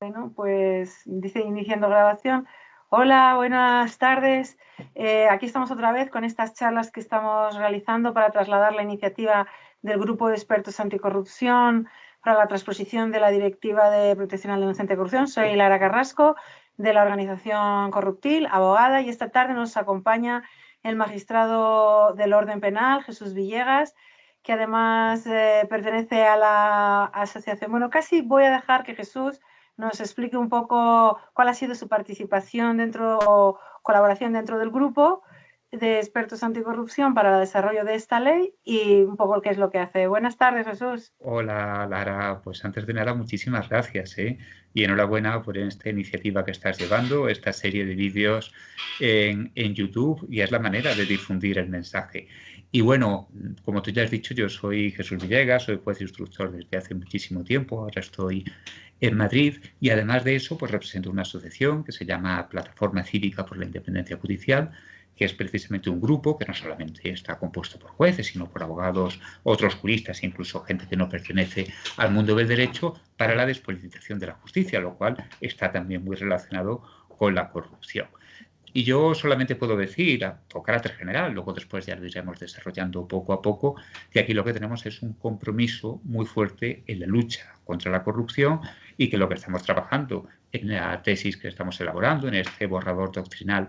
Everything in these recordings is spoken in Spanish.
Bueno, pues dice iniciando grabación. Hola, buenas tardes. Aquí estamos otra vez con estas charlas que estamos realizando para trasladar la iniciativa del Grupo de Expertos Anticorrupción para la transposición de la Directiva de Protección al Denunciante de Corrupción. Soy Lara Carrasco, de la organización Corruptil, abogada, y esta tarde nos acompaña el magistrado del Orden Penal, Jesús Villegas, que además pertenece a la asociación. Bueno, casi voy a dejar que Jesús nos explique un poco cuál ha sido su participación dentro o colaboración dentro del grupo de expertos anticorrupción para el desarrollo de esta ley y un poco qué es lo que hace. Buenas tardes, Jesús. Hola Lara, pues antes de nada muchísimas gracias y enhorabuena por esta iniciativa que estás llevando, esta serie de vídeos en YouTube, y es la manera de difundir el mensaje. Y bueno, como tú ya has dicho, yo soy Jesús Villegas, soy juez instructor desde hace muchísimo tiempo, ahora estoy en Madrid, y además de eso pues represento una asociación que se llama Plataforma Cívica por la Independencia Judicial, que es precisamente un grupo que no solamente está compuesto por jueces, sino por abogados, otros juristas e incluso gente que no pertenece al mundo del derecho, para la despolitización de la justicia, lo cual está también muy relacionado con la corrupción. Y yo solamente puedo decir, con carácter general, luego después ya lo iremos desarrollando poco a poco, que aquí lo que tenemos es un compromiso muy fuerte en la lucha contra la corrupción, y que lo que estamos trabajando en la tesis que estamos elaborando, en este borrador doctrinal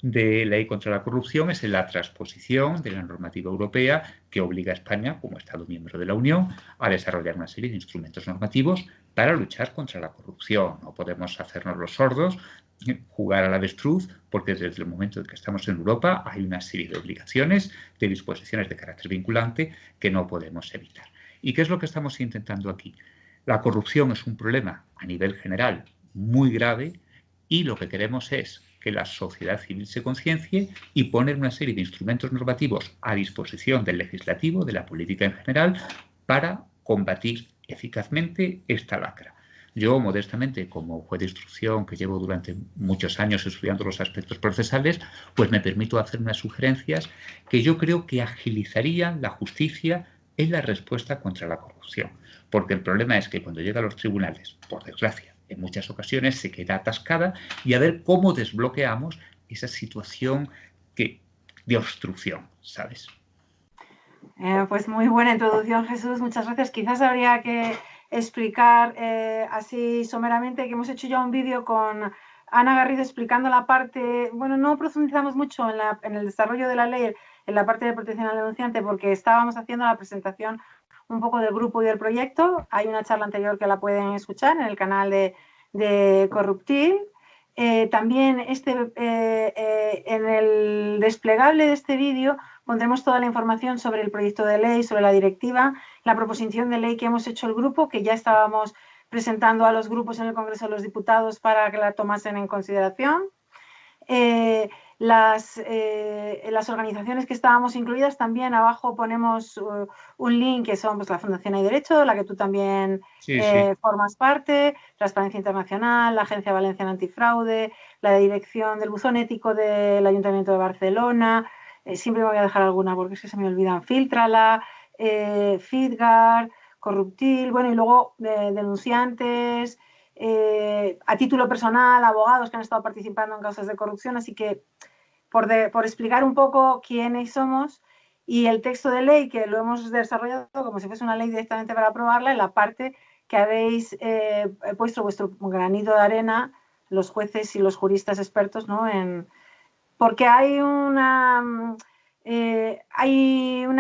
de ley contra la corrupción, es en la transposición de la normativa europea que obliga a España, como Estado miembro de la Unión, a desarrollar una serie de instrumentos normativos para luchar contra la corrupción. No podemos hacernos los sordos, jugar al avestruz, porque desde el momento en que estamos en Europa hay una serie de obligaciones, de disposiciones de carácter vinculante que no podemos evitar. ¿Y qué es lo que estamos intentando aquí? La corrupción es un problema a nivel general muy grave, y lo que queremos es que la sociedad civil se conciencie y poner una serie de instrumentos normativos a disposición del legislativo, de la política en general, para combatir eficazmente esta lacra. Yo, modestamente, como juez de instrucción que llevo durante muchos años estudiando los aspectos procesales, pues me permito hacer unas sugerencias que yo creo que agilizarían la justicia en la respuesta contra la corrupción. Porque el problema es que cuando llega a los tribunales, por desgracia, en muchas ocasiones se queda atascada, y a ver cómo desbloqueamos esa situación de obstrucción, ¿sabes? Pues muy buena introducción, Jesús. Muchas gracias. Quizás habría que explicar así someramente que hemos hecho ya un vídeo con Ana Garrido explicando la parte, bueno, no profundizamos mucho en el desarrollo de la ley, en la parte de protección al denunciante, porque estábamos haciendo la presentación un poco del grupo y del proyecto. Hay una charla anterior que la pueden escuchar en el canal de Corruptil. También en el desplegable de este vídeo pondremos toda la información sobre el proyecto de ley, sobre la directiva, la proposición de ley que hemos hecho el grupo, que ya estábamos presentando a los grupos en el Congreso de los Diputados para que la tomasen en consideración. Las organizaciones que estábamos incluidas, también abajo ponemos un link que son pues, la Fundación Hay Derecho, la que tú también formas parte, Transparencia Internacional, la Agencia Valenciana Antifraude, la Dirección del Buzón Ético del Ayuntamiento de Barcelona, siempre me voy a dejar alguna porque es que se me olvidan, Filtrala, FIDGAR, Corruptil, bueno, y luego denunciantes, a título personal, abogados que han estado participando en causas de corrupción, así que por explicar un poco quiénes somos y el texto de ley que lo hemos desarrollado como si fuese una ley directamente para aprobarla, en la parte que habéis puesto vuestro granito de arena, los jueces y los juristas expertos, ¿no? Porque hay una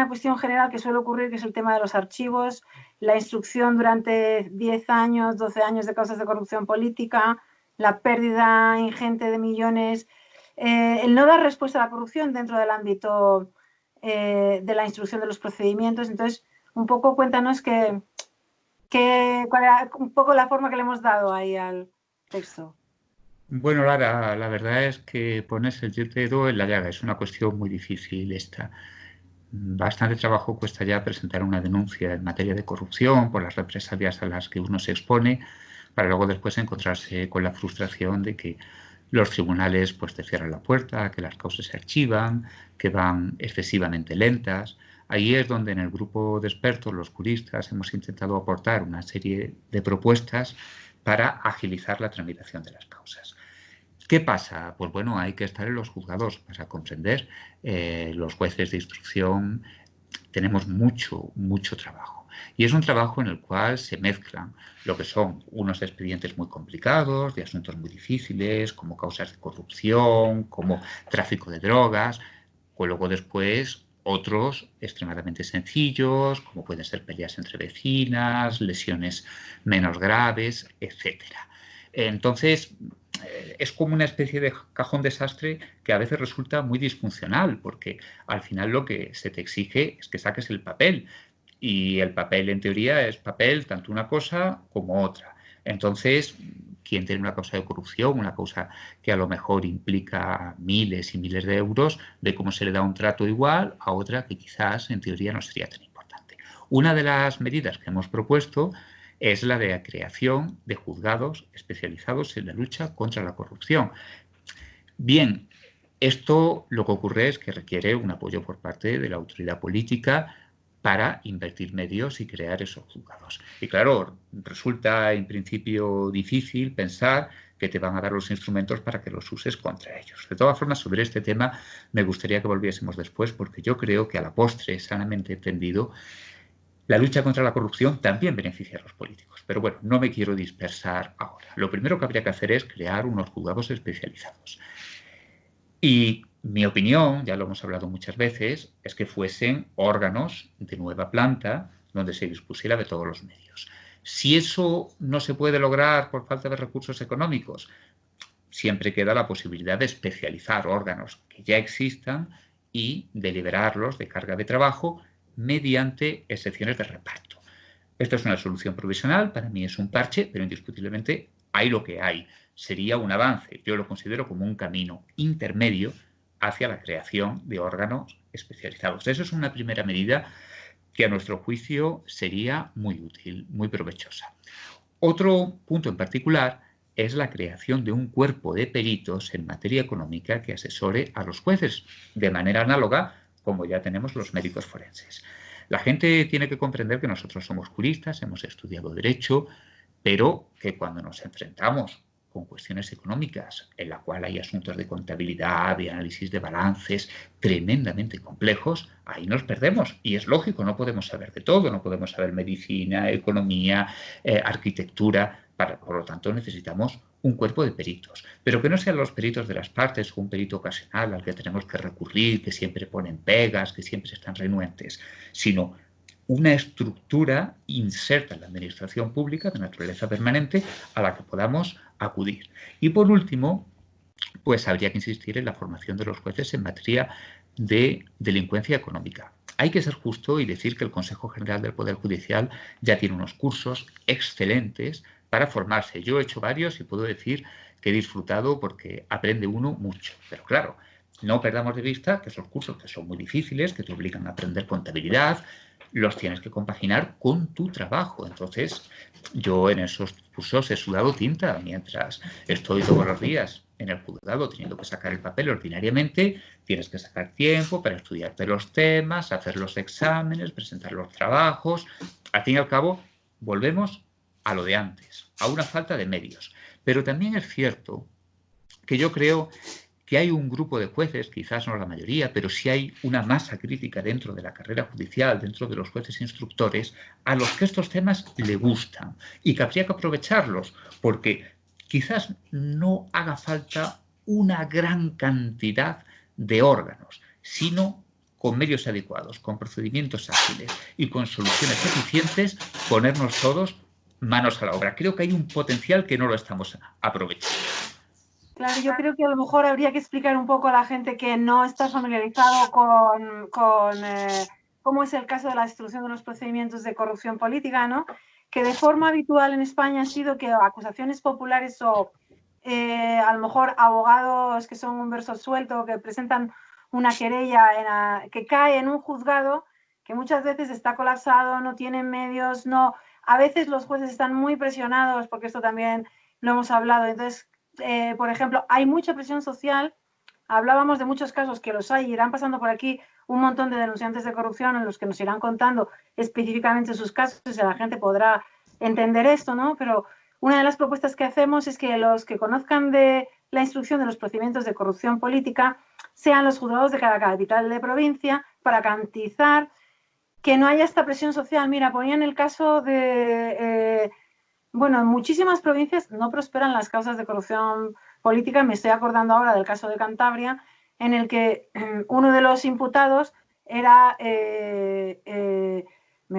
cuestión general que suele ocurrir, que es el tema de los archivos, la instrucción durante 10 años, 12 años de causas de corrupción política, la pérdida ingente de millones, el no dar respuesta a la corrupción dentro del ámbito de la instrucción de los procedimientos. Entonces, un poco cuéntanos cuál era un poco la forma que le hemos dado ahí al texto. Bueno, Lara, la verdad es que pones el dedo en la llaga. Es una cuestión muy difícil esta. Bastante trabajo cuesta ya presentar una denuncia en materia de corrupción por las represalias a las que uno se expone, para luego después encontrarse con la frustración de que los tribunales pues te cierran la puerta, que las causas se archivan, que van excesivamente lentas. Ahí es donde en el grupo de expertos, los juristas, hemos intentado aportar una serie de propuestas para agilizar la tramitación de las causas. ¿Qué pasa? Pues bueno, hay que estar en los juzgados para comprender. Los jueces de instrucción tenemos mucho trabajo. Y es un trabajo en el cual se mezclan lo que son unos expedientes muy complicados, de asuntos muy difíciles, como causas de corrupción, como tráfico de drogas, o luego después otros extremadamente sencillos, como pueden ser peleas entre vecinas, lesiones menos graves, etc. Entonces, es como una especie de cajón desastre que a veces resulta muy disfuncional, porque al final lo que se te exige es que saques el papel, y el papel en teoría es papel tanto una cosa como otra. Entonces, quien tiene una causa de corrupción, una causa que a lo mejor implica miles y miles de euros, ve cómo se le da un trato igual a otra que quizás en teoría no sería tan importante. Una de las medidas que hemos propuesto es la de la creación de juzgados especializados en la lucha contra la corrupción. Bien, esto lo que ocurre es que requiere un apoyo por parte de la autoridad política para invertir medios y crear esos juzgados. Y claro, resulta en principio difícil pensar que te van a dar los instrumentos para que los uses contra ellos. De todas formas, sobre este tema me gustaría que volviésemos después, porque yo creo que a la postre, sanamente entendido, la lucha contra la corrupción también beneficia a los políticos. Pero bueno, no me quiero dispersar ahora. Lo primero que habría que hacer es crear unos juzgados especializados. Y mi opinión, ya lo hemos hablado muchas veces, es que fuesen órganos de nueva planta donde se dispusiera de todos los medios. Si eso no se puede lograr por falta de recursos económicos, siempre queda la posibilidad de especializar órganos que ya existan y de liberarlos de carga de trabajo mediante excepciones de reparto. Esto es una solución provisional, para mí es un parche, pero indiscutiblemente hay lo que hay. Sería un avance, yo lo considero como un camino intermedio hacia la creación de órganos especializados. Eso es una primera medida que a nuestro juicio sería muy útil, muy provechosa. Otro punto en particular es la creación de un cuerpo de peritos en materia económica que asesore a los jueces, de manera análoga como ya tenemos los médicos forenses. La gente tiene que comprender que nosotros somos juristas, hemos estudiado Derecho, pero que cuando nos enfrentamos con cuestiones económicas, en la cual hay asuntos de contabilidad, de análisis de balances tremendamente complejos, ahí nos perdemos. Y es lógico, no podemos saber de todo, no podemos saber medicina, economía, arquitectura. Por lo tanto, necesitamos un cuerpo de peritos, pero que no sean los peritos de las partes o un perito ocasional al que tenemos que recurrir, que siempre ponen pegas, que siempre están renuentes, sino una estructura inserta en la administración pública de naturaleza permanente a la que podamos acudir. Y por último, pues habría que insistir en la formación de los jueces en materia de delincuencia económica. Hay que ser justo y decir que el Consejo General del Poder Judicial ya tiene unos cursos excelentes para formarse. Yo he hecho varios y puedo decir que he disfrutado porque aprende uno mucho. Pero claro, no perdamos de vista que esos cursos, que son muy difíciles, que te obligan a aprender contabilidad, los tienes que compaginar con tu trabajo. Entonces, yo en esos cursos he sudado tinta mientras estoy todos los días en el juzgado teniendo que sacar el papel ordinariamente. Tienes que sacar tiempo para estudiarte los temas, hacer los exámenes, presentar los trabajos. Al fin y al cabo, volvemos a lo de antes, a una falta de medios. Pero también es cierto que yo creo que hay un grupo de jueces, quizás no la mayoría, pero sí hay una masa crítica dentro de la carrera judicial, dentro de los jueces instructores, a los que estos temas le gustan y que habría que aprovecharlos, porque quizás no haga falta una gran cantidad de órganos, sino con medios adecuados, con procedimientos ágiles y con soluciones eficientes, ponernos todos manos a la obra. Creo que hay un potencial que no lo estamos aprovechando. Claro, yo creo que a lo mejor habría que explicar un poco a la gente que no está familiarizado con cómo es el caso de la instrucción de los procedimientos de corrupción política, ¿no? Que de forma habitual en España ha sido que acusaciones populares o a lo mejor abogados que son un verso suelto, que presentan una querella que cae en un juzgado que muchas veces está colapsado, no tienen medios, no. A veces los jueces están muy presionados, porque esto también lo hemos hablado. Entonces, por ejemplo, hay mucha presión social. Hablábamos de muchos casos que los hay, irán pasando por aquí un montón de denunciantes de corrupción en los que nos irán contando específicamente sus casos y la gente podrá entender esto, ¿no? Pero una de las propuestas que hacemos es que los que conozcan de la instrucción de los procedimientos de corrupción política sean los juzgados de cada capital de provincia para garantizar que no haya esta presión social. Mira, ponían el caso de, bueno, en muchísimas provincias no prosperan las causas de corrupción política. Me estoy acordando ahora del caso de Cantabria, en el que uno de los imputados era, me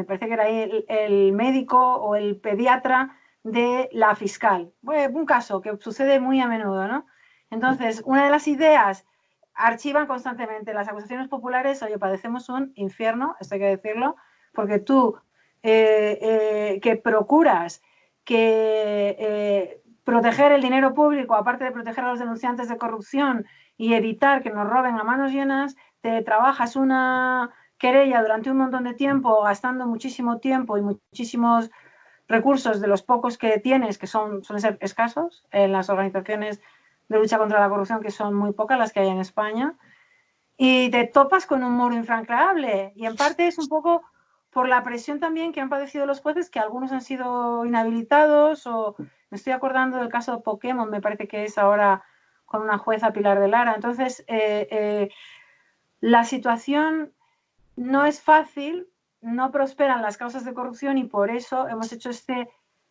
parece que era el médico o el pediatra de la fiscal. Bueno, un caso que sucede muy a menudo, ¿no? Entonces, una de las ideas, archivan constantemente las acusaciones populares. Oye, padecemos un infierno, esto hay que decirlo, porque tú que procuras que proteger el dinero público, aparte de proteger a los denunciantes de corrupción y evitar que nos roben a manos llenas, te trabajas una querella durante un montón de tiempo, gastando muchísimo tiempo y muchísimos recursos de los pocos que tienes, que suelen ser escasos en las organizaciones de lucha contra la corrupción, que son muy pocas las que hay en España, y te topas con un muro infranqueable. Y en parte es un poco por la presión también que han padecido los jueces, que algunos han sido inhabilitados, o me estoy acordando del caso de Pokémon, me parece que es ahora con una jueza, Pilar de Lara. Entonces, la situación no es fácil, no prosperan las causas de corrupción, y por eso hemos hecho este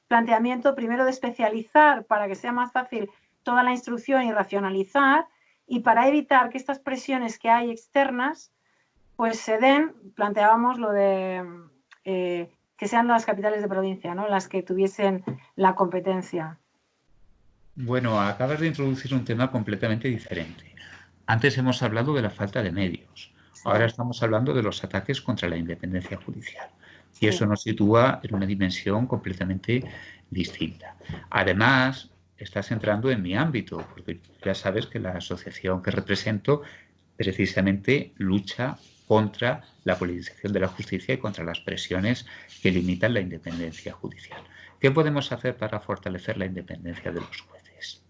planteamiento, primero de especializar para que sea más fácil toda la instrucción y racionalizar, y para evitar que estas presiones que hay externas pues se den, planteábamos lo de que sean las capitales de provincia, ¿no?, las que tuviesen la competencia. Bueno, acabas de introducir un tema completamente diferente. Antes hemos hablado de la falta de medios. Sí. Ahora estamos hablando de los ataques contra la independencia judicial. Sí. Y eso nos sitúa en una dimensión completamente distinta. Además, estás entrando en mi ámbito, porque ya sabes que la asociación que represento precisamente lucha contra la politización de la justicia y contra las presiones que limitan la independencia judicial. ¿Qué podemos hacer para fortalecer la independencia de los jueces?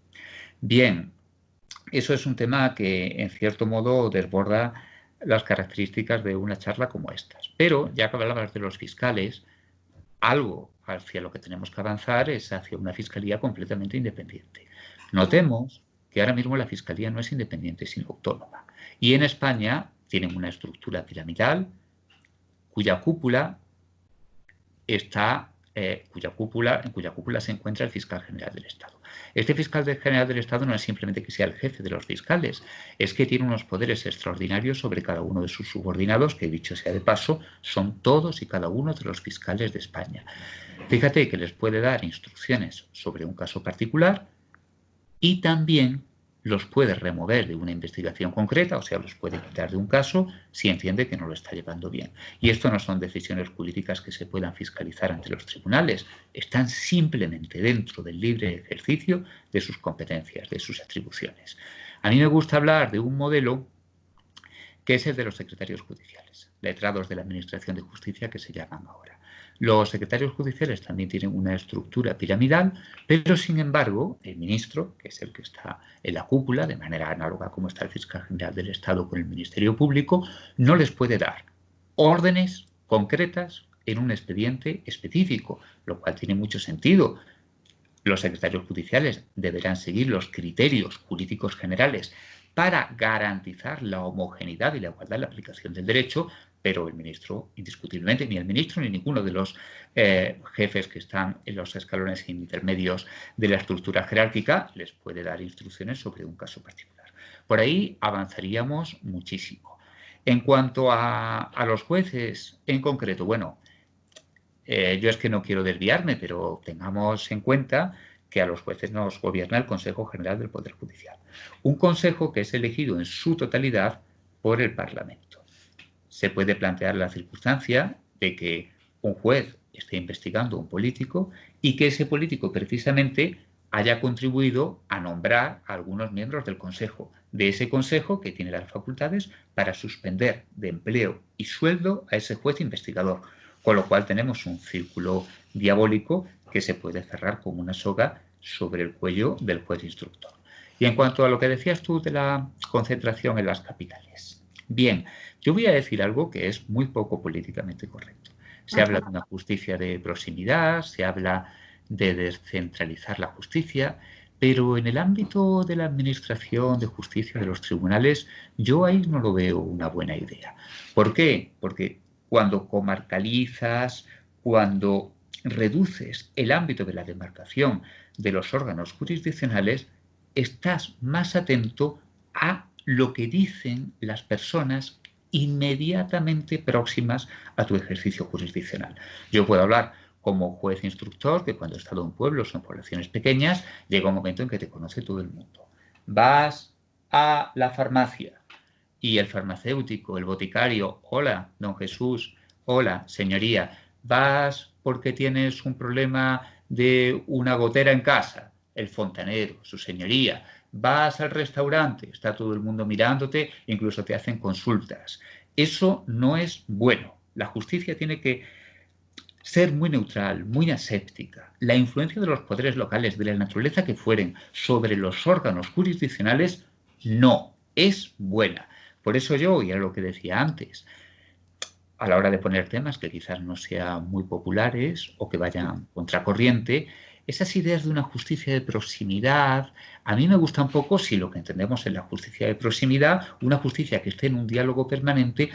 Bien, eso es un tema que en cierto modo desborda las características de una charla como estas. Pero ya que hablabas de los fiscales, algo hacia lo que tenemos que avanzar es hacia una fiscalía completamente independiente. Notemos que ahora mismo la fiscalía no es independiente, sino autónoma. Y en España tienen una estructura piramidal cuya cúpula está, en cuya cúpula se encuentra el fiscal general del Estado. Este fiscal general del Estado no es simplemente que sea el jefe de los fiscales, es que tiene unos poderes extraordinarios sobre cada uno de sus subordinados, que dicho sea de paso, son todos y cada uno de los fiscales de España. Fíjate que les puede dar instrucciones sobre un caso particular y también los puede remover de una investigación concreta, o sea, los puede quitar de un caso si entiende que no lo está llevando bien. Y esto no son decisiones jurídicas que se puedan fiscalizar ante los tribunales, están simplemente dentro del libre ejercicio de sus competencias, de sus atribuciones. A mí me gusta hablar de un modelo que es el de los secretarios judiciales, letrados de la Administración de Justicia, que se llaman ahora. Los secretarios judiciales también tienen una estructura piramidal, pero sin embargo el ministro, que es el que está en la cúpula, de manera análoga como está el fiscal general del Estado con el Ministerio Público, no les puede dar órdenes concretas en un expediente específico, lo cual tiene mucho sentido. Los secretarios judiciales deberán seguir los criterios jurídicos generales para garantizar la homogeneidad y la igualdad en la aplicación del derecho, pero el ministro, indiscutiblemente, ni el ministro ni ninguno de los jefes que están en los escalones intermedios de la estructura jerárquica les puede dar instrucciones sobre un caso particular. Por ahí avanzaríamos muchísimo. En cuanto a los jueces en concreto, bueno, yo es que no quiero desviarme, pero tengamos en cuenta que a los jueces nos gobierna el Consejo General del Poder Judicial. Un consejo que es elegido en su totalidad por el Parlamento. Se puede plantear la circunstancia de que un juez esté investigando a un político y que ese político precisamente haya contribuido a nombrar a algunos miembros del Consejo, de ese Consejo que tiene las facultades para suspender de empleo y sueldo a ese juez investigador. Con lo cual tenemos un círculo diabólico que se puede cerrar como una soga sobre el cuello del juez instructor. Y en cuanto a lo que decías tú de la concentración en las capitales. Bien, yo voy a decir algo que es muy poco políticamente correcto. Se habla de una justicia de proximidad, se habla de descentralizar la justicia, pero en el ámbito de la administración de justicia de los tribunales, yo ahí no lo veo una buena idea. ¿Por qué? Porque cuando comarcalizas, cuando reduces el ámbito de la demarcación de los órganos jurisdiccionales, estás más atento a lo que dicen las personas inmediatamente próximas a tu ejercicio jurisdiccional. Yo puedo hablar como juez instructor, que cuando he estado en pueblos o en poblaciones pequeñas, llega un momento en que te conoce todo el mundo. Vas a la farmacia y el farmacéutico, el boticario, hola, don Jesús, hola, señoría, vas porque tienes un problema de una gotera en casa, el fontanero, su señoría, vas al restaurante, está todo el mundo mirándote, incluso te hacen consultas. Eso no es bueno. La justicia tiene que ser muy neutral, muy aséptica. La influencia de los poderes locales, de la naturaleza que fueren, sobre los órganos jurisdiccionales, no es buena. Por eso yo, y era lo que decía antes, a la hora de poner temas que quizás no sean muy populares o que vayan contracorriente, esas ideas de una justicia de proximidad, a mí me gusta un poco, si lo que entendemos es la justicia de proximidad, una justicia que esté en un diálogo permanente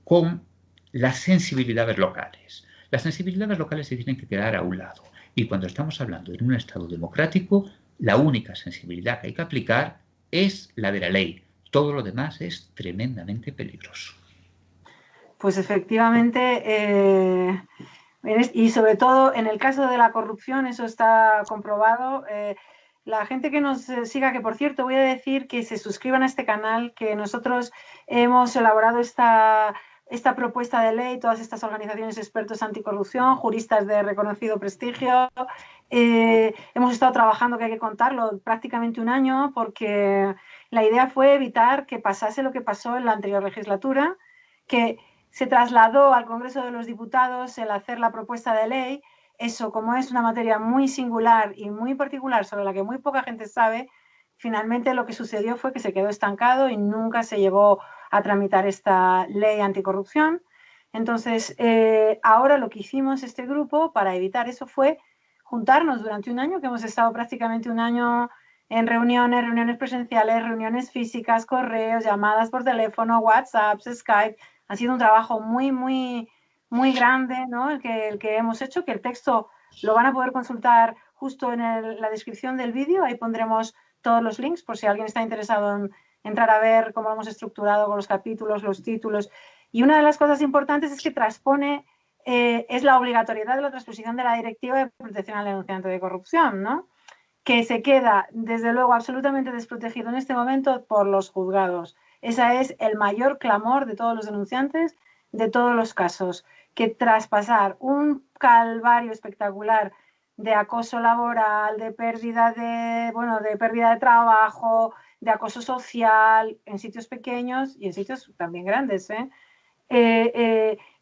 con las sensibilidades locales. Las sensibilidades locales se tienen que quedar a un lado. Y cuando estamos hablando en un Estado democrático, la única sensibilidad que hay que aplicar es la de la ley. Todo lo demás es tremendamente peligroso. Pues efectivamente, y sobre todo en el caso de la corrupción, eso está comprobado. La gente que nos siga, que por cierto voy a decir que se suscriban a este canal, que nosotros hemos elaborado esta propuesta de ley, todas estas organizaciones expertos anticorrupción, juristas de reconocido prestigio. Hemos estado trabajando, que hay que contarlo, prácticamente un año, porque la idea fue evitar que pasase lo que pasó en la anterior legislatura, que se trasladó al Congreso de los Diputados el hacer la propuesta de ley. Eso, como es una materia muy singular y muy particular sobre la que muy poca gente sabe, finalmente lo que sucedió fue que se quedó estancado y nunca se llevó a tramitar esta ley anticorrupción. Entonces, ahora lo que hicimos este grupo para evitar eso fue juntarnos durante un año, que hemos estado prácticamente un año en reuniones presenciales, reuniones físicas, correos, llamadas por teléfono, WhatsApp, Skype. Ha sido un trabajo muy, muy, muy grande, ¿no? el que hemos hecho, que el texto lo van a poder consultar justo en la descripción del vídeo. Ahí pondremos todos los links por si alguien está interesado en entrar a ver cómo hemos estructurado con los capítulos, los títulos. Y una de las cosas importantes es que transpone, es la obligatoriedad de la transposición de la Directiva de Protección al Denunciante de Corrupción, ¿no? Que se queda, desde luego, absolutamente desprotegido en este momento por los juzgados. Ese es el mayor clamor de todos los denunciantes, de todos los casos, que tras pasar un calvario espectacular de acoso laboral, de pérdida de trabajo, de acoso social, en sitios pequeños y en sitios también grandes,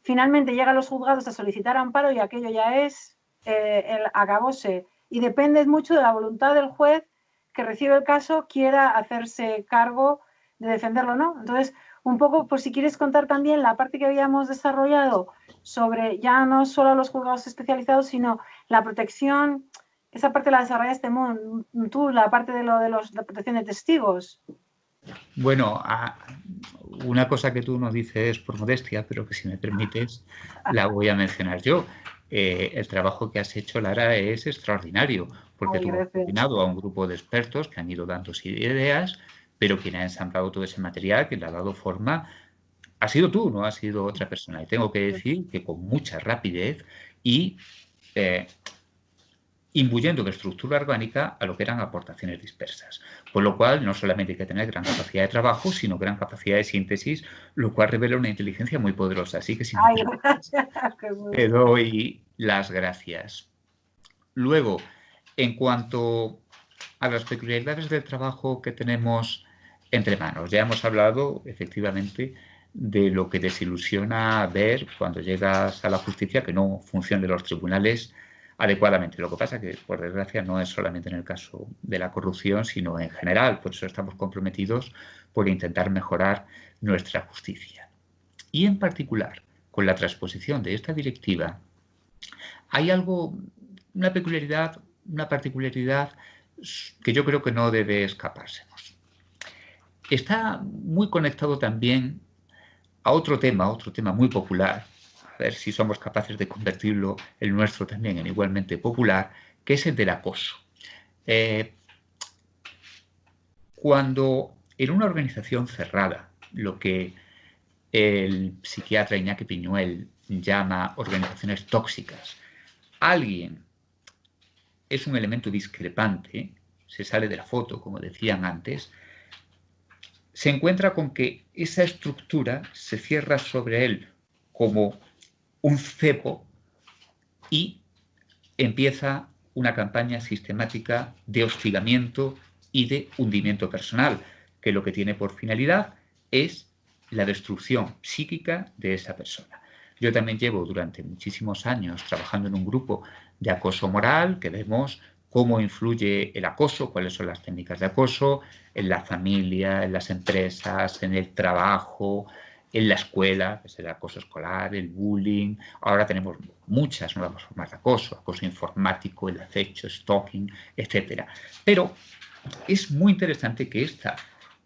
finalmente llegan los juzgados a solicitar amparo y aquello ya es el acabose. Y depende mucho de la voluntad del juez que recibe el caso, quiera hacerse cargo de defenderlo o no. Entonces, un poco, por si quieres contar también la parte que habíamos desarrollado sobre ya no solo los juzgados especializados, sino la protección, esa parte la desarrollaste tú, la parte de la protección de testigos. Bueno, una cosa que tú nos dices por modestia, pero que si me permites la voy a mencionar yo. El trabajo que has hecho, Lara, es extraordinario, porque tú has coordinado a un grupo de expertos que han ido dando ideas, pero quien ha ensamblado todo ese material, quien le ha dado forma, ha sido tú, no ha sido otra persona. Y tengo que decir que con mucha rapidez y imbuyendo de estructura orgánica a lo que eran aportaciones dispersas. Por lo cual, no solamente hay que tener gran capacidad de trabajo, sino gran capacidad de síntesis, lo cual revela una inteligencia muy poderosa. Así que, te doy las gracias. Luego, en cuanto a las peculiaridades del trabajo que tenemos entre manos, ya hemos hablado, efectivamente, de lo que desilusiona ver cuando llegas a la justicia que no funcionen los tribunales adecuadamente. Lo que pasa que, por desgracia, no es solamente en el caso de la corrupción, sino en general. Por eso estamos comprometidos por intentar mejorar nuestra justicia. Y en particular, con la transposición de esta directiva, hay una peculiaridad una particularidad que yo creo que no debe escapársenos. Está muy conectado también a otro tema muy popular, a ver si somos capaces de convertirlo el nuestro también en igualmente popular, que es el del acoso. Cuando en una organización cerrada, lo que el psiquiatra Iñaki Piñuel llama organizaciones tóxicas, alguien es un elemento discrepante, se sale de la foto, como decían antes, se encuentra con que esa estructura se cierra sobre él como un cepo y empieza una campaña sistemática de hostigamiento y de hundimiento personal, que lo que tiene por finalidad es la destrucción psíquica de esa persona. Yo también llevo durante muchísimos años trabajando en un grupo de acoso moral, que vemos cómo influye el acoso, cuáles son las técnicas de acoso en la familia, en las empresas, en el trabajo, en la escuela, es el acoso escolar, el bullying. Ahora tenemos muchas nuevas formas de acoso informático, el acecho, stalking, etc. Pero es muy interesante que esta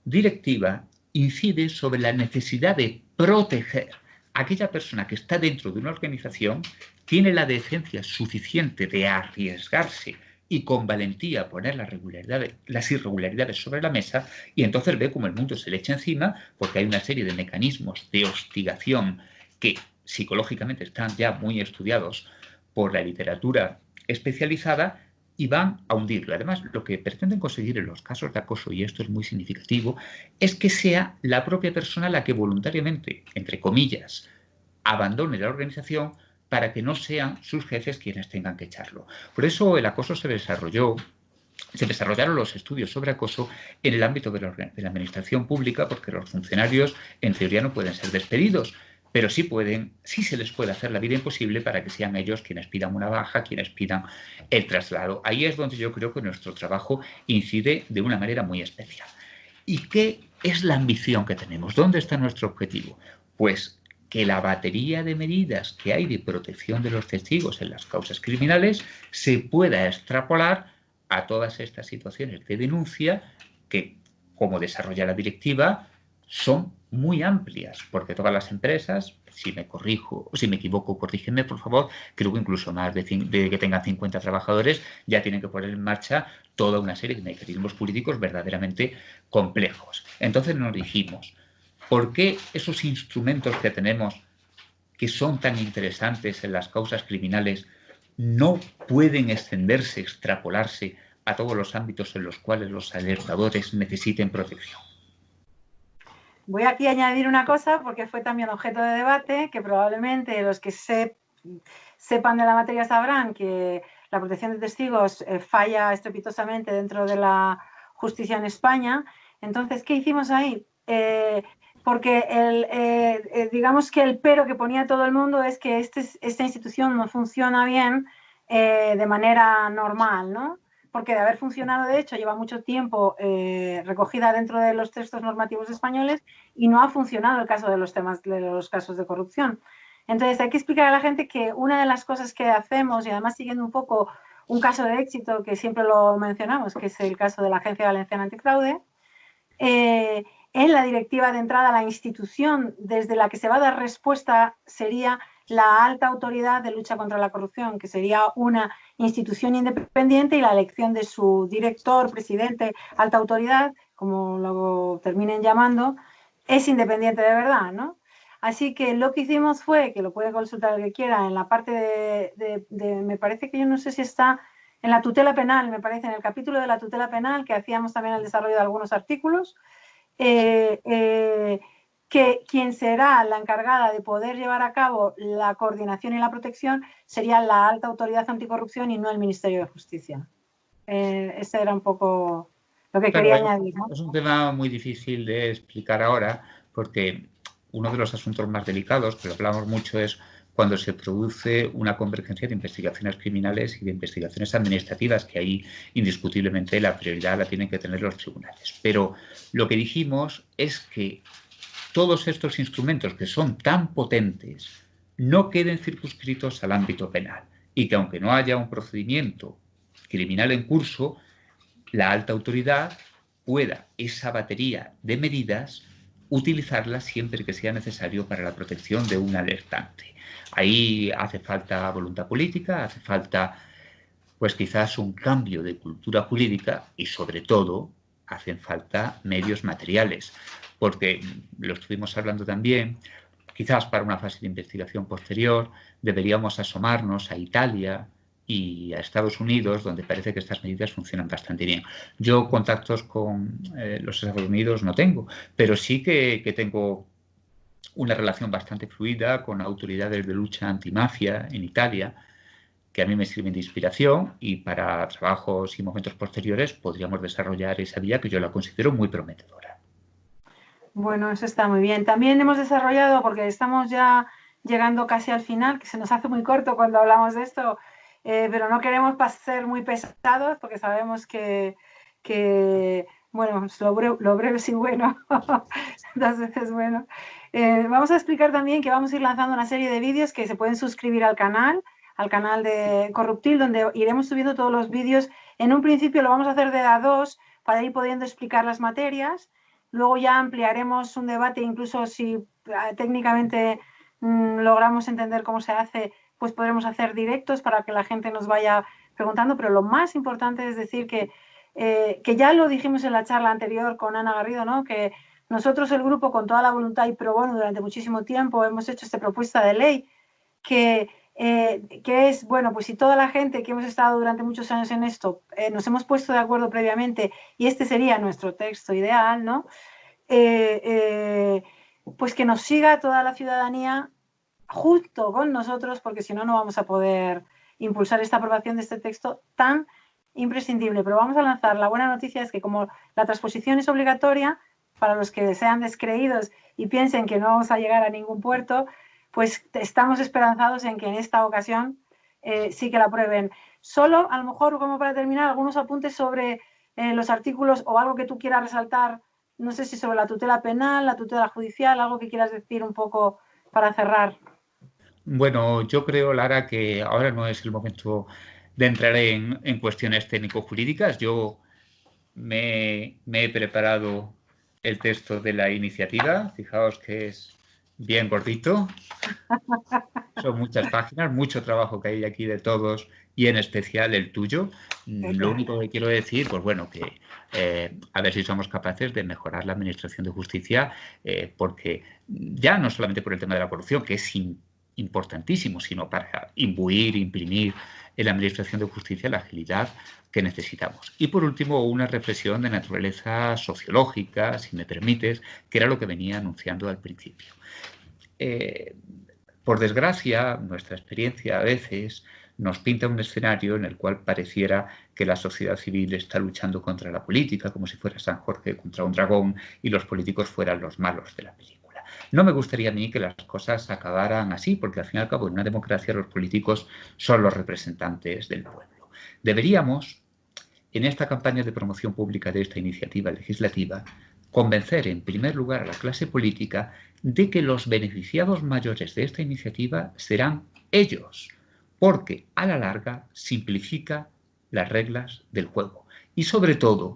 directiva incide sobre la necesidad de proteger a aquella persona que está dentro de una organización, tiene la decencia suficiente de arriesgarse y con valentía poner las irregularidades sobre la mesa, y entonces ve cómo el mundo se le echa encima porque hay una serie de mecanismos de hostigación que psicológicamente están ya muy estudiados por la literatura especializada y van a hundirlo. Además, lo que pretenden conseguir en los casos de acoso, y esto es muy significativo, es que sea la propia persona la que voluntariamente, entre comillas, abandone la organización para que no sean sus jefes quienes tengan que echarlo. Por eso el acoso se desarrollaron los estudios sobre acoso en el ámbito de la administración pública, porque los funcionarios en teoría no pueden ser despedidos, pero sí se les puede hacer la vida imposible para que sean ellos quienes pidan una baja, quienes pidan el traslado. Ahí es donde yo creo que nuestro trabajo incide de una manera muy especial. ¿Y qué es la ambición que tenemos? ¿Dónde está nuestro objetivo? Pues que la batería de medidas que hay de protección de los testigos en las causas criminales se pueda extrapolar a todas estas situaciones de denuncia que, como desarrolla la directiva, son muy amplias, porque todas las empresas, si me equivoco, corrígeme, por favor, creo que incluso más de que tengan 50 trabajadores, ya tienen que poner en marcha toda una serie de mecanismos jurídicos verdaderamente complejos. Entonces nos dijimos, ¿por qué esos instrumentos que tenemos, que son tan interesantes en las causas criminales, no pueden extenderse, extrapolarse a todos los ámbitos en los cuales los alertadores necesiten protección? Voy aquí a añadir una cosa, porque fue también objeto de debate, que probablemente los que sepan de la materia sabrán que la protección de testigos falla estrepitosamente dentro de la justicia en España. Entonces, ¿qué hicimos ahí? Porque digamos que el pero que ponía todo el mundo es que esta institución no funciona bien de manera normal, ¿no? Porque de haber funcionado, de hecho, lleva mucho tiempo recogida dentro de los textos normativos españoles y no ha funcionado el caso de los casos de corrupción. Entonces, hay que explicar a la gente que una de las cosas que hacemos, y además siguiendo un poco un caso de éxito que siempre lo mencionamos, que es el caso de la Agencia Valenciana Antifraude, en la directiva de entrada, la institución desde la que se va a dar respuesta sería la alta autoridad de lucha contra la corrupción, que sería una institución independiente, y la elección de su director, presidente, alta autoridad, como lo terminen llamando, es independiente de verdad, ¿no? Así que lo que hicimos fue, que lo puede consultar el que quiera, en la parte me parece que yo no sé si está en la tutela penal, me parece, en el capítulo de la tutela penal, que hacíamos también el desarrollo de algunos artículos, que quien será la encargada de poder llevar a cabo la coordinación y la protección sería la alta autoridad anticorrupción y no el Ministerio de Justicia. Ese era un poco lo que quería añadir, ¿no? Es un tema muy difícil de explicar ahora, porque uno de los asuntos más delicados, que lo hablamos mucho, es cuando se produce una convergencia de investigaciones criminales y de investigaciones administrativas, que ahí indiscutiblemente la prioridad la tienen que tener los tribunales. Pero lo que dijimos es que todos estos instrumentos, que son tan potentes, no queden circunscritos al ámbito penal, y que aunque no haya un procedimiento criminal en curso, la alta autoridad pueda esa batería de medidas utilizarla siempre que sea necesario para la protección de un alertante. Ahí hace falta voluntad política, hace falta pues quizás un cambio de cultura jurídica y sobre todo hacen falta medios materiales, porque lo estuvimos hablando también, quizás para una fase de investigación posterior deberíamos asomarnos a Italia y a Estados Unidos, donde parece que estas medidas funcionan bastante bien. Yo contactos con los Estados Unidos no tengo, pero sí que tengo una relación bastante fluida con autoridades de lucha antimafia en Italia, que a mí me sirven de inspiración y para trabajos y momentos posteriores podríamos desarrollar esa vía que yo la considero muy prometedora. Bueno, eso está muy bien. También hemos desarrollado, porque estamos ya llegando casi al final, que se nos hace muy corto cuando hablamos de esto, pero no queremos ser muy pesados porque sabemos que bueno, lo breve es bueno, 2 veces bueno. Vamos a explicar también que vamos a ir lanzando una serie de vídeos que se pueden suscribir al canal de Corruptil, donde iremos subiendo todos los vídeos. En un principio lo vamos a hacer de A2 para ir pudiendo explicar las materias. Luego ya ampliaremos un debate, incluso si técnicamente logramos entender cómo se hace, pues podremos hacer directos para que la gente nos vaya preguntando. Pero lo más importante es decir que ya lo dijimos en la charla anterior con Ana Garrido, ¿no? Que nosotros, el grupo, con toda la voluntad y pro bono durante muchísimo tiempo, hemos hecho esta propuesta de ley que es, bueno, pues si toda la gente que hemos estado durante muchos años en esto nos hemos puesto de acuerdo previamente y este sería nuestro texto ideal, ¿no? Pues que nos siga toda la ciudadanía junto con nosotros, porque si no, no vamos a poder impulsar esta aprobación de este texto tan imprescindible. Pero vamos a lanzar. La buena noticia es que como la transposición es obligatoria, para los que sean descreídos y piensen que no vamos a llegar a ningún puerto, pues estamos esperanzados en que en esta ocasión sí que la aprueben. Solo, a lo mejor, como para terminar, algunos apuntes sobre los artículos o algo que tú quieras resaltar, no sé si sobre la tutela penal, la tutela judicial, algo que quieras decir un poco para cerrar. Bueno, yo creo, Lara, que ahora no es el momento de entrar en cuestiones técnico-jurídicas. Yo me he preparado el texto de la iniciativa. Fijaos que es bien gordito. Son muchas páginas, mucho trabajo que hay aquí de todos y en especial el tuyo. Lo único que quiero decir, pues bueno, que a ver si somos capaces de mejorar la administración de justicia, porque ya no solamente por el tema de la corrupción, que es importantísimo, sino para imbuir, imprimir en la administración de justicia la agilidad que necesitamos. Y por último, una reflexión de naturaleza sociológica, si me permites, que era lo que venía anunciando al principio. Por desgracia, nuestra experiencia a veces nos pinta un escenario en el cual pareciera que la sociedad civil está luchando contra la política, como si fuera San Jorge contra un dragón y los políticos fueran los malos de la película. No me gustaría a mí que las cosas acabaran así, porque al fin y al cabo en una democracia los políticos son los representantes del pueblo. Deberíamos, en esta campaña de promoción pública de esta iniciativa legislativa, convencer en primer lugar a la clase política de que los beneficiados mayores de esta iniciativa serán ellos, porque a la larga simplifica las reglas del juego y sobre todo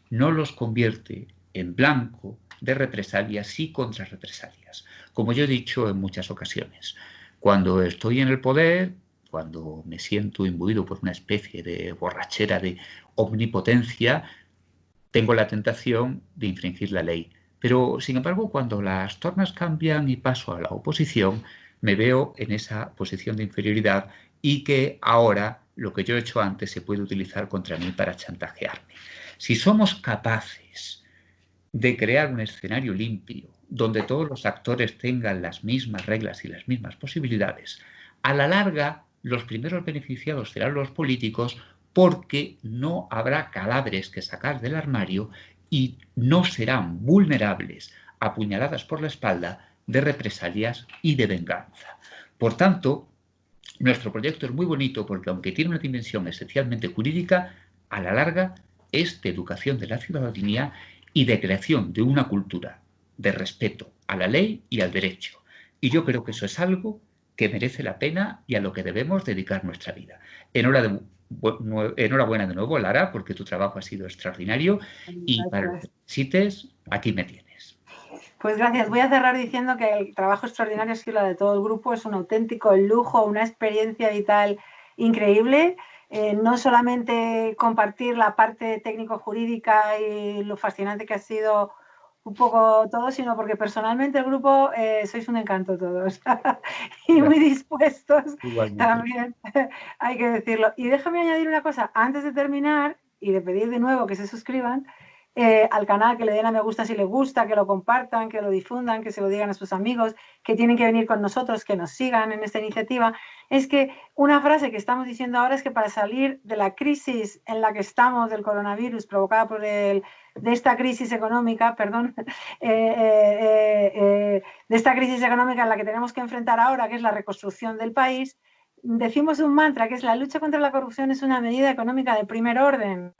no los convierte en blanco de represalias y contrarrepresalias. Como yo he dicho en muchas ocasiones, cuando estoy en el poder, cuando me siento imbuido por una especie de borrachera de omnipotencia, tengo la tentación de infringir la ley. Pero, sin embargo, cuando las tornas cambian y paso a la oposición, me veo en esa posición de inferioridad y que ahora lo que yo he hecho antes se puede utilizar contra mí para chantajearme. Si somos capaces de crear un escenario limpio, donde todos los actores tengan las mismas reglas y las mismas posibilidades, a la larga los primeros beneficiados serán los políticos, porque no habrá cadáveres que sacar del armario y no serán vulnerables a puñaladas por la espalda de represalias y de venganza. Por tanto, nuestro proyecto es muy bonito porque, aunque tiene una dimensión esencialmente jurídica, a la larga es de educación de la ciudadanía y de creación de una cultura de respeto a la ley y al derecho. Y yo creo que eso es algo que merece la pena y a lo que debemos dedicar nuestra vida. enhorabuena de nuevo, Lara, porque tu trabajo ha sido extraordinario y para lo que necesites, aquí me tienes. Pues gracias. Voy a cerrar diciendo que el trabajo extraordinario ha sido la de todo el grupo. Es un auténtico lujo, una experiencia vital increíble. No solamente compartir la parte técnico-jurídica y lo fascinante que ha sido un poco todo, sino porque personalmente el grupo sois un encanto todos y muy dispuestos. Igualmente. También hay que decirlo. Y déjame añadir una cosa antes de terminar y de pedir de nuevo que se suscriban al canal, que le den a me gusta si les gusta, que lo compartan, que lo difundan, que se lo digan a sus amigos, que tienen que venir con nosotros, que nos sigan en esta iniciativa. Es que una frase que estamos diciendo ahora es que para salir de la crisis en la que estamos del coronavirus provocada por de esta crisis económica, perdón, de esta crisis económica en la que tenemos que enfrentar ahora, que es la reconstrucción del país, decimos un mantra que es la lucha contra la corrupción es una medida económica de primer orden.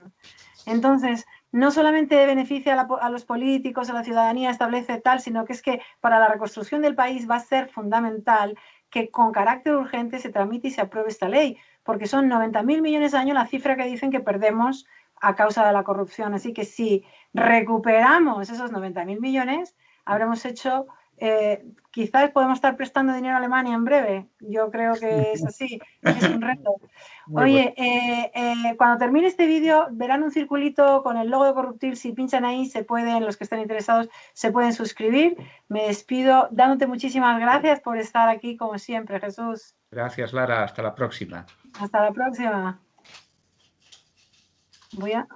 Entonces, no solamente beneficia a los políticos, a la ciudadanía, establece tal, sino que es que para la reconstrucción del país va a ser fundamental que con carácter urgente se tramite y se apruebe esta ley, porque son 90.000 millones al año la cifra que dicen que perdemos a causa de la corrupción. Así que si recuperamos esos 90.000 millones, habremos hecho... quizás podemos estar prestando dinero a Alemania en breve. Yo creo que es así, es un reto. Oye, cuando termine este vídeo verán un circulito con el logo de Corruptil. Si pinchan ahí, se pueden, los que estén interesados, se pueden suscribir. Me despido dándote muchísimas gracias por estar aquí, como siempre, Jesús. Gracias, Lara. Hasta la próxima. Hasta la próxima. Voy a